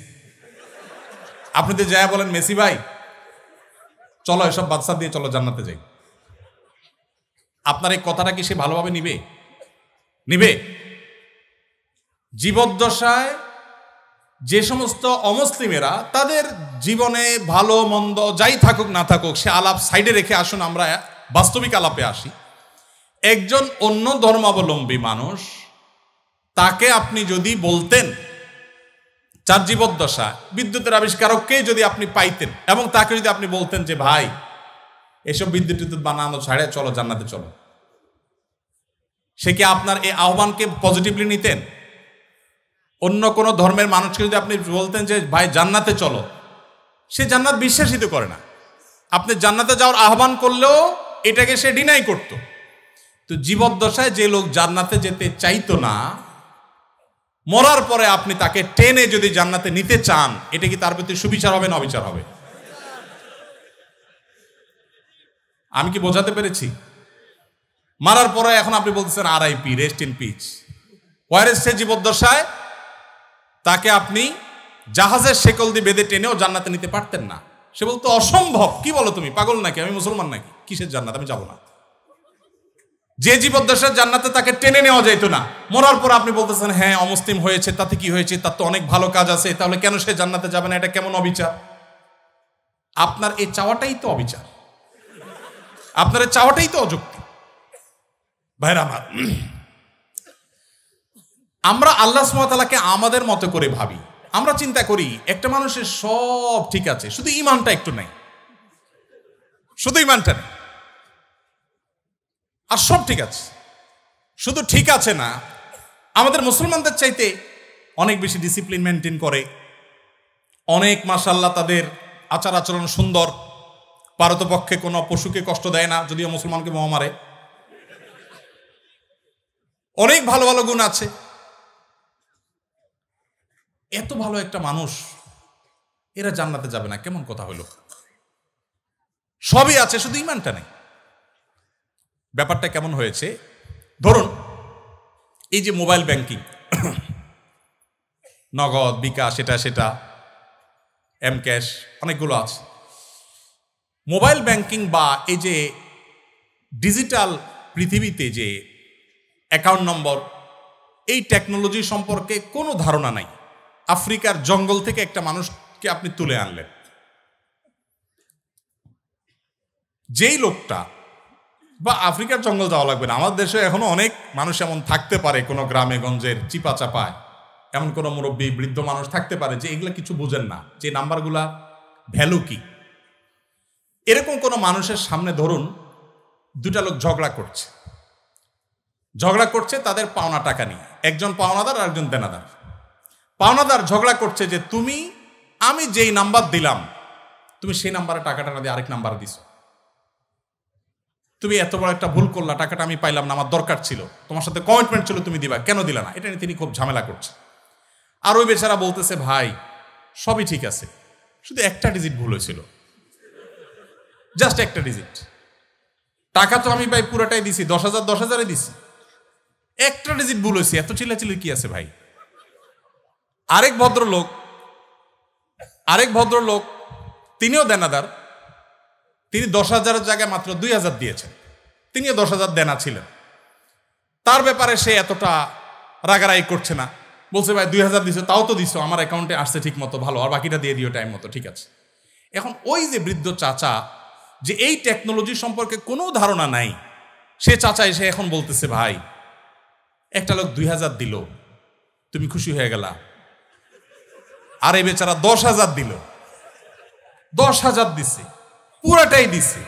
আপনি তো যায় বলেন মেসি ভাই চলো এসব বাদশা দিয়ে চলো জান্নাতে যাই, আপনার এই কথাটা কি সে ভালোভাবে নিবে? নিবে? জীবদ্দশায় যে সমস্ত অমুসলিমেরা তাদের জীবনে ভালো মন্দ যাই থাকুক না থাকুক, সে আলাপ সাইডে রেখে আসুন আমরা বাস্তবিক আলাপে আসি। একজন অন্য ধর্মাবলম্বী মানুষ, তাকে আপনি যদি বলতেন, যার জীবদ্দশা বিদ্যুতের আবিষ্কারককে যদি আপনি পাইতেন এবং তাকে যদি আপনি বলতেন যে ভাই এসব বিদ্যুৎ টিদ্যুৎ বানানো ছাড়ে চলো জান্নাতে চলো, সে কি আপনার এই আহ্বানকে পজিটিভলি নিতেন? অন্য কোনো ধর্মের মানুষকে যদি আপনি বলতেন যে ভাই জান্নাতে চলো, সে জান্নাত বিশ্বাসিত করে না। আপনি জান্নাতে যাওয়ার আহ্বান করলেও এটাকে সে ডিনাই করত। তো জীবদ্দশায় যে লোক জান্নাতে যেতে চাইতো না, মরার পরে আপনি তাকে টেনে যদি জান্নাতে নিতে চান, এটা কি তার প্রতি সুবিচার হবে না অবিচার হবে? আমি কি বোঝাতে পেরেছি? মারার পরে এখন আপনি বলতেছেন RIP, রেস্ট ইন পিস। ওয়ারেস সে জীবদ্দশায় তাকে আপনি জাহাজের শেকল দিয়ে বেঁধে টেনেও জান্নাতে নিতে পারতেন না। সে বলতো অসম্ভব, কি বলো তুমি, পাগল নাকি, আমি মুসলমান নাকি, কিসের জান্নাত, আমি যাবো না। যে জীবদ্দশার জান্নাতে তাকে টেনে নেওয়া যাইতো না, মরার পর আপনি বলতেছেন হ্যাঁ অমুসলিম হয়েছে, তাতে কি হয়েছে, তার তো অনেক ভালো কাজ আছে, তাহলে কেন সে জান্নাতে যাবে না? এটা কেমন অবিচার? আপনার এই চাওয়াটাই তো অবিচার, আপনার এই চাওয়াটাই তো অযুক্তি। ভাইরা আমার, আমরা আল্লাহ সুবহানাহু ওয়া তাআলাকে আমাদের মতো করে ভাবি। আমরা চিন্তা করি একটা মানুষের সব ঠিক আছে, শুধু ঈমানটা একটু নাই, শুধু ঈমানটা নেই, আর সব ঠিক আছে। শুধু ঠিক আছে না, আমাদের মুসলমানদের চাইতে অনেক বেশি ডিসিপ্লিন মেনটেন করে, অনেক মাশাআল্লাহ তাদের আচার আচরণ সুন্দর, পারতপক্ষে কোনো পশুকে কষ্ট দেয় না, যদিও মুসলমানকে বোমা মারে, অনেক ভালো ভালো গুণ আছে। এত ভালো একটা মানুষ, এরা জান্নাতে যাবে না, কেমন কথা হলো? সবই আছে, শুধু ঈমানটা নেই। ব্যাপারটা কেমন হয়েছে? ধরুন এই যে মোবাইল ব্যাংকিং, নগদ, বিকাশ, সেটা এম ক্যাশ, অনেকগুলো আছে। মোবাইল ব্যাংকিং বা এই যে ডিজিটাল পৃথিবীতে যে অ্যাকাউন্ট নম্বর, এই টেকনোলজি সম্পর্কে কোনো ধারণা নাই। আফ্রিকার জঙ্গল থেকে একটা মানুষকে আপনি তুলে আনলেন, যেই লোকটা, বা আফ্রিকার জঙ্গল যাওয়া লাগবে না, আমাদের দেশে এখনো অনেক মানুষ এমন থাকতে পারে, কোনো গ্রামে গঞ্জের চিপা চাপায় এমন কোনো মুরব্বী বৃদ্ধ মানুষ থাকতে পারে যে এগুলো কিছু বুঝেন না, যে নাম্বারগুলা ভ্যালু কি। এরকম কোনো মানুষের সামনে ধরুন দুটা লোক ঝগড়া করছে তাদের পাওনা টাকা নিয়ে, একজন পাওনাদার আর একজন দেনাদার। পাওনাদার ঝগড়া করছে যে আমি যেই নাম্বার দিলাম, তুমি সেই নাম্বারে টাকাটা না দিয়ে আরেক নাম্বার দিছো, তুমি এত বড় একটা ভুল করলা, টাকাটা আমি পাইলাম না, আমার দরকার ছিল, তোমার সাথে কমিটমেন্ট ছিল, তুমি দিবা, কেন দিলা না? এটা নিয়ে তিনি খুব ঝামেলা করছে। আর ওই বেচারা বলতেছে ভাই সবই ঠিক আছে, শুধু একটা ডিজিট ভুল হয়েছিল, জাস্ট একটা ডিজিট। টাকা তো আমি ভাই পুরোটাই দিছি, 10,000 10,000 দিছি, একটা ডিজিট ভুল হয়েছে, এত চিল্লাচিল্লি কি আছে ভাই? আরেক ভদ্রলোক তিনিও দেনাদার, তিনি 10,000-এর জায়গায় মাত্র 2,000 দিয়েছেন, তিনিও 10,000 দেনা ছিলেন। তার ব্যাপারে সে এতটা রাগারাগি করছে না, বলছে ভাই 2,000 দিছো, তাও তো দিছো, আমার অ্যাকাউন্টে আসছে ঠিক মতো, ভালো, আর বাকিটা দিয়ে দিও টাইম মতো, ঠিক আছে। এখন ওই যে বৃদ্ধ চাচা, যে এই টেকনোলজি সম্পর্কে কোনো ধারণা নাই, সে চাচা এসে এখন বলতেছে ভাই একটা লোক 2,000 দিল, তুমি খুশি হয়ে গেলা, আর এই বেচারা 10,000 দিল, 10,000 দিছে, পুরাটাই দিছে,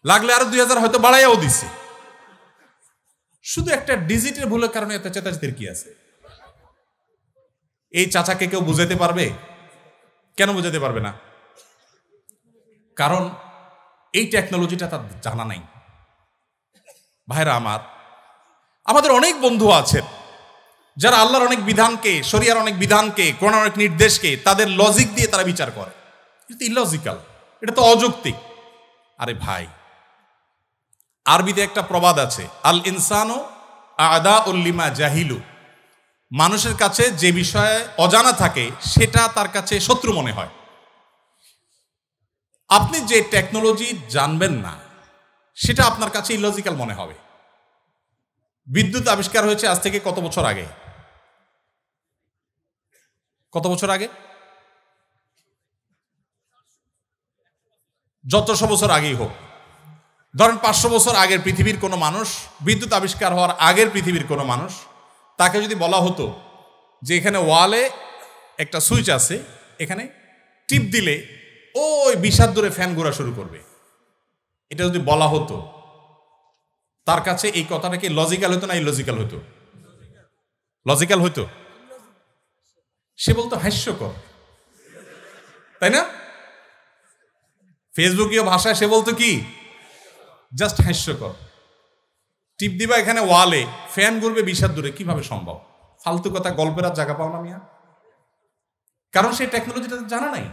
লাগলে আরো 2,000 হয়তো বাড়াইয়াও দিছে, শুধু একটা ডিজিটের ভুলের কারণে এত চেতাচেতির কি আছে? এই চাচাকে কেউ বুঝাতে পারবে? কেন বুঝাতে পারবে না? কারণ এই টেকনোলজিটা তার জানা নাই। ভাইরা আমার, আমাদের অনেক বন্ধু আছেন যারা আল্লাহর অনেক বিধানকে, শরিয়ার অনেক বিধানকে, কোরআনের অনেক নির্দেশকে তাদের লজিক দিয়ে তারা বিচার করে। এটা তো ইলজিক্যাল, এটা তো অযৌক্তিক। আরে ভাই, আরবিতে একটা প্রবাদ আছে, আল ইনসানু আদাউল লিমা জাহিলু, মানুষের কাছে যে বিষয়ে অজানা থাকে সেটা তার কাছে শত্রু মনে হয়। আপনি যে টেকনোলজি জানবেন না সেটা আপনার কাছে ইলজিক্যাল মনে হবে। বিদ্যুৎ আবিষ্কার হয়েছে আজ থেকে কত বছর আগে? কত বছর আগে? যতশো বছর আগেই হোক, ধরেন 500 বছর আগের পৃথিবীর কোনো মানুষ, বিদ্যুৎ আবিষ্কার হওয়ার আগের পৃথিবীর কোনো মানুষ, তাকে যদি বলা হতো যে এখানে ওয়ালে একটা সুইচ আছে, এখানে টিপ দিলে ওই 20 হাত দূরে ফ্যান ঘোরা শুরু করবে, এটা যদি বলা হতো, তার কাছে এই কথাটা কি লজিক্যাল হতো না ইলজিক্যাল হতো? লজিক্যাল হতো। সে বলতো হাস্যকর, তাই না? ফেসবুকীয় ভাষায় সে বলতো কি, জাস্ট হাস্যকর। টিপ দিবা এখানে ওয়ালে, ফ্যান ঘুরবে 20 হাত দূরে, কিভাবে সম্ভব? ফালতু কথা, গল্পের আর জায়গা পাও না মিয়া, কারণ সেই টেকনোলজিটা জানা নাই।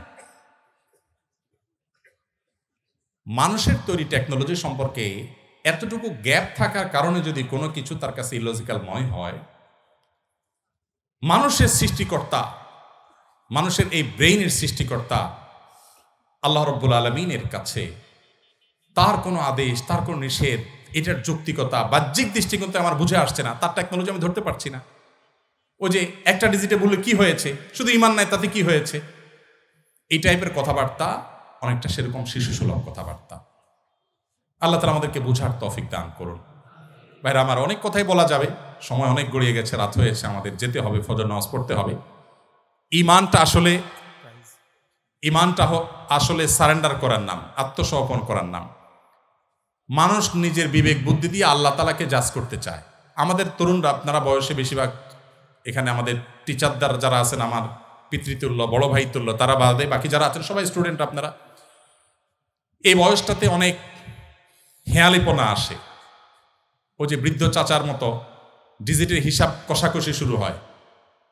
মানুষের তৈরি টেকনোলজি সম্পর্কে এতটুকু গ্যাপ থাকার কারণে যদি কোনো কিছু তার কাছে ইলজিক্যাল মনে হয়, মানুষের সৃষ্টিকর্তা, মানুষের এই ব্রেইনের সৃষ্টিকর্তা আল্লাহ রাব্বুল আলামিনের কাছে তার কোনো আদেশ, তার কোনো নিষেধ, এটার যৌক্তিকতা বাহ্যিক দৃষ্টিকোণ আমার বুঝে আসছে না, তার টেকনোলজি আমি ধরতে পারছি না। ওই যে একটা ডিজিটে বললে কি হয়েছে, শুধু ইমান নাই তাতে কি হয়েছে, এই টাইপের কথাবার্তা অনেকটা সেরকম শিশুসুলভ কথাবার্তা। আল্লাহ তাআলা আমাদেরকে বুঝার তৌফিক দান করুন। ভাইরা আমার, অনেক কথাই বলা যাবে, সময় অনেক গড়িয়ে গেছে, রাত হয়েছে, আমাদের যেতে হবে, ফজর নামাজ পড়তে হবে। ইমানটা আসলে সারেন্ডার করার নাম, আত্মসমর্পণ করার নাম। মানুষ নিজের বিবেক বুদ্ধি দিয়ে আল্লাহ তাআলাকে জাজ করতে চায়। আমাদের তরুণরা, আপনারা বয়সে বেশিরভাগ, এখানে আমাদের টিচারদার যারা আছেন, আমার পিতৃতুল্য, বড় ভাই তুল্য, তারা বাদে বাকি যারা আছেন সবাই স্টুডেন্ট। আপনারা এই বয়সটাতে অনেক হেয়ালিপনা আসে। ওই যে বৃদ্ধ চাচার মতো ডিজিটের হিসাব কষাকষি শুরু হয়,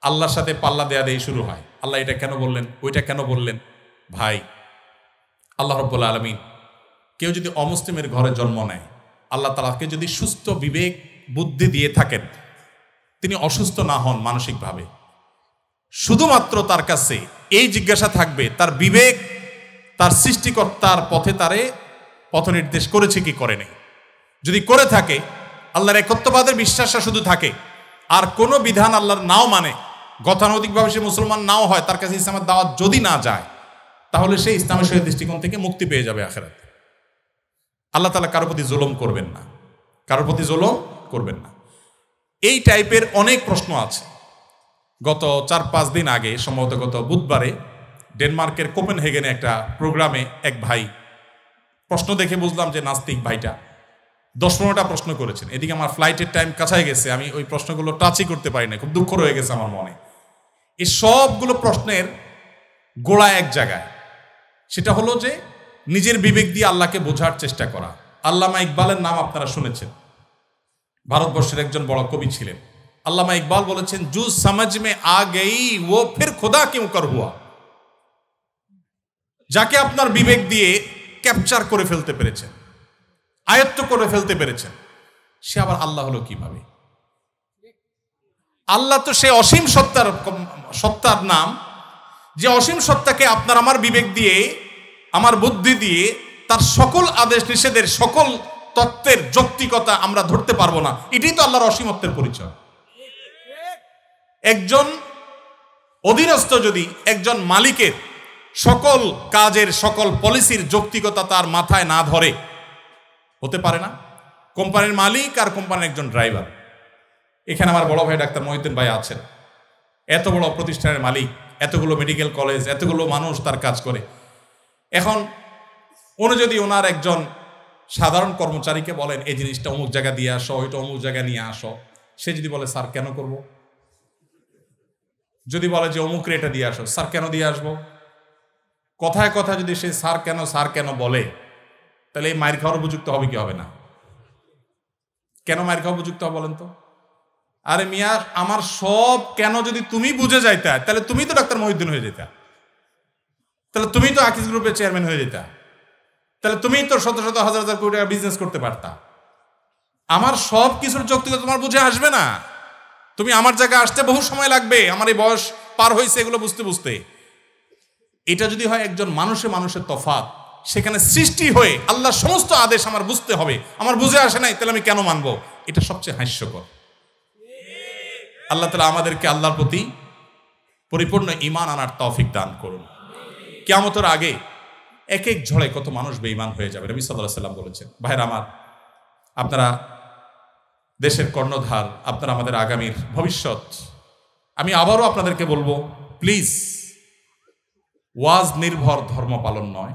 আল্লাহর সাথে পাল্লা দেয়া দেই শুরু হয়। আল্লাহ এটা কেন বললেন, ওইটা কেন বললেন? ভাই, আল্লাহ রাব্বুল আলামিন কেউ যদি অমুসলিমের ঘরে জন্ম নেয়, আল্লাহ তাআলাকে যদি সুস্থ বিবেক বুদ্ধি দিয়ে থাকেন, তিনি অসুস্থ না হন মানসিকভাবে, শুধুমাত্র তার কাছে এই জিজ্ঞাসা থাকবে তার বিবেক তার সৃষ্টিকর্তার পথে তারে পথ নির্দেশ করেছে কি করে নেই। যদি করে থাকে, আল্লাহর একত্ববাদের বিশ্বাসটা শুধু থাকে, আর কোনো বিধান আল্লাহর নাও মানে, গতানুগতিকভাবে সে মুসলমান নাও হয়, তার কাছে ইসলামের দাওয়াত যদি না যায়, তাহলে সে ইসলামের সহিত দৃষ্টিকোণ থেকে মুক্তি পেয়ে যাবে আখিরাতে। আল্লাহ তাআলা কারোর প্রতি জুলুম করবেন না, কারোর প্রতি জুলুম করবেন না। এই টাইপের অনেক প্রশ্ন আছে। গত 4-5 দিন আগে, সম্ভবত গত বুধবারে, ডেনমার্কের কোপেনহেগেনে একটা প্রোগ্রামে এক ভাই, প্রশ্ন দেখে বুঝলাম যে নাস্তিক ভাইটা 10-15টা প্রশ্ন করেছেন। এদিকে আমার ফ্লাইটের টাইম কাছায় গেছে, আমি ওই প্রশ্নগুলো টাচই করতে পারি না, খুব দুঃখ রয়ে গেছে আমার মনে। এই সবগুলো প্রশ্নের গোড়া এক জায়গায়, সেটা হলো যে নিজের বিবেক দিয়ে আল্লাহকে বোঝার চেষ্টা করা। আল্লামা ইকবালের নাম আপনারা শুনেছেন, ভারতবর্ষের একজন বড় কবি ছিলেন। আল্লামা ইকবাল বলেছেন, জু সমঝ মে আ গই ও ফির খুদা কিউ কর হুয়া। যাকে আপনার বিবেক দিয়ে ক্যাপচার করে ফেলতে পেরেছেন, আয়ত্ত করে ফেলতে পেরেছেন, সে আবার আল্লাহ হলো কিভাবে? আল্লাহ তো সে অসীম সত্তার নাম, যে অসীম সত্তাকে আপনার আমার বিবেক দিয়ে, আমার বুদ্ধি দিয়ে তার সকল আদেশ নিষেধের সকল তত্ত্বের যৌক্তিকতা আমরা ধরতে পারবো না। এটাই তো আল্লাহর অসীমত্বের পরিচয়। একজন অধীনস্থ যদি একজন মালিকের সকল কাজের সকল পলিসির যৌক্তিকতা তার মাথায় না ধরে, হতে পারে না। কোম্পানির মালিক আর কোম্পানির একজন ড্রাইভার, এখানে আমার বড় ভাই ডাক্তার মহিউদ্দিন ভাই আছেন, এত বড় প্রতিষ্ঠানের মালিক, এতগুলো মেডিকেল কলেজ, এতগুলো মানুষ তার কাজ করে। এখন উনি যদি ওনার একজন সাধারণ কর্মচারীকে বলেন এই জিনিসটা অমুক জায়গা দিয়ে আসো, ওইটা অমুক জায়গায় নিয়ে আসো, সে যদি বলে স্যার কেন করব? যদি বলে যে অমুক রেটে দিয়ে আসো, স্যার কেন দিয়ে আসবো? কথায় কথা যদি সে স্যার কেন বলে, তাহলে এই মায়ের খাওয়ার উপযুক্ত হবে কি হবে না? কেন মায়ের খাওয়া উপযুক্ত হবে বলেন তো? আরে মিয়া, আমার সব কেন যদি তুমি বুঝে যাইতা, তাহলে তুমি তো ডাক্তার মহিউদ্দিন হয়ে যেতা, তাহলে তুমি তো আকিজ গ্রুপের চেয়ারম্যান হয়ে যেতা, তাহলে তুমি তো শত শত হাজার হাজার কোটি টাকা বিজনেস করতে পারতা। আমার সব কিছুর যৌক্তিকতা তোমার বুঝে আসবে না। তুমি আমার জায়গায় আসতে বহু সময় লাগবে, আমার এই বয়স পার হয়েছে এগুলো বুঝতে বুঝতে। এটা যদি হয় একজন মানুষের তফাৎ, সেখানে সৃষ্টি হয়ে আল্লাহর সমস্ত আদেশ আমার বুঝতে হবে, আমার বুঝে আসে নাই, তাহলে আমি কেন মানবো? এটা সবচেয়ে হাস্যকর। আল্লাহ তাআলা আমাদেরকে আল্লাহর প্রতি পরিপূর্ণ ঈমান আনার তৌফিক দান করুন। কিয়ামতের আগে এক এক ঝড়ে কত মানুষ বেঈমান হয়ে যাবে। নবী সাল্লাল্লাহু আলাইহি ওয়াসাল্লাম বলেছেন, ভাইরা আমার, আপনারা দেশের কর্ণধার, আপনারা আমাদের আগামীর ভবিষ্যৎ। আমি আবারও আপনাদেরকে বলবো, প্লিজ, ওয়াজ নির্ভর ধর্ম পালন নয়,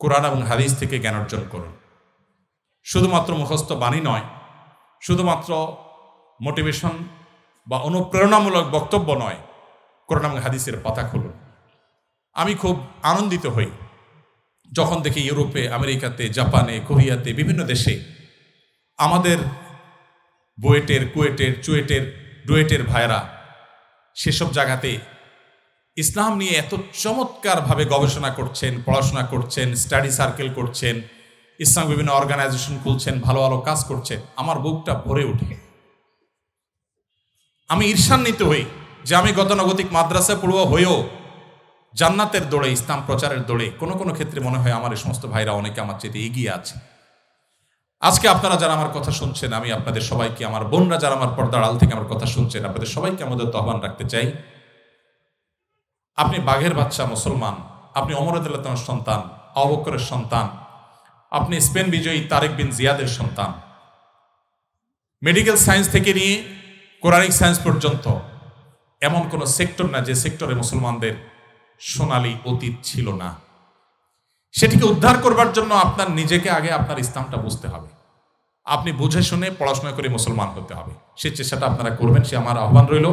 কোরআন এবং হাদিস থেকে জ্ঞান অর্জন করুন। শুধুমাত্র মুখস্থ বাণী নয়, শুধুমাত্র মোটিভেশন বা অনুপ্রেরণামূলক বক্তব্য নয়, কোরআন এবং হাদিসের পাতা খুলুন। আমি খুব আনন্দিত হই যখন দেখি ইউরোপে, আমেরিকাতে, জাপানে, কোরিয়াতে, বিভিন্ন দেশে আমাদের বুয়েটের, কুয়েটের, চুয়েটের, ডুয়েটের ভাইরা সেসব জায়গাতে ইসলাম নিয়ে এত চমৎকারভাবে গবেষণা করছেন, পড়াশোনা করছেন, স্টাডি সার্কেল করছেন, ইসলাম বিভিন্ন অর্গানাইজেশন খুলছেন, ভালো ভালো কাজ করছেন। আমার বুকটা ভরে ওঠে, আমি ঈর্ষান্বিত হই যে আমি গতানুগতিক মাদ্রাসায় পড়ুয়া হয়েও জান্নাতের দৌড়ে, ইসলাম প্রচারের দৌড়ে কোনো কোনো ক্ষেত্রে মনে হয় আমার এই সমস্ত ভাইরা অনেকে আমার চেয়ে এগিয়ে আছে। আজকে আপনারা যারা আমার কথা শুনছেন, আমি আপনাদের সবাইকে, আমার বোনরা যারা আমার পর্দার আড়াল থেকে আমার কথা শুনছেন, আপনাদের সবাইকে আমাদের আহ্বান রাখতে চাই, আপনি বাঘের বাচ্চা মুসলমান, আপনি ওমর রাদিয়াল্লাহু তাআলার সন্তান, আবু বকরের সন্তান, আপনি স্পেন বিজয়ী তারেক বিন জিয়াদের সন্তান। মেডিকেল সায়েন্স থেকে নিয়ে কোরআনিক সায়েন্স পর্যন্ত এমন কোন সেক্টর না যে সেক্টরে মুসলমানদের সোনালী অতীত ছিল না। সেটিকে উদ্ধার করবার জন্য আপনার নিজেকে আগে আপনার ইসলামটা বুঝতে হবে। আপনি বুঝে শুনে পড়াশোনা করে মুসলমান হতে হবে। সে চেষ্টাটা আপনারা করবেন, সে আমার আহ্বান রইল।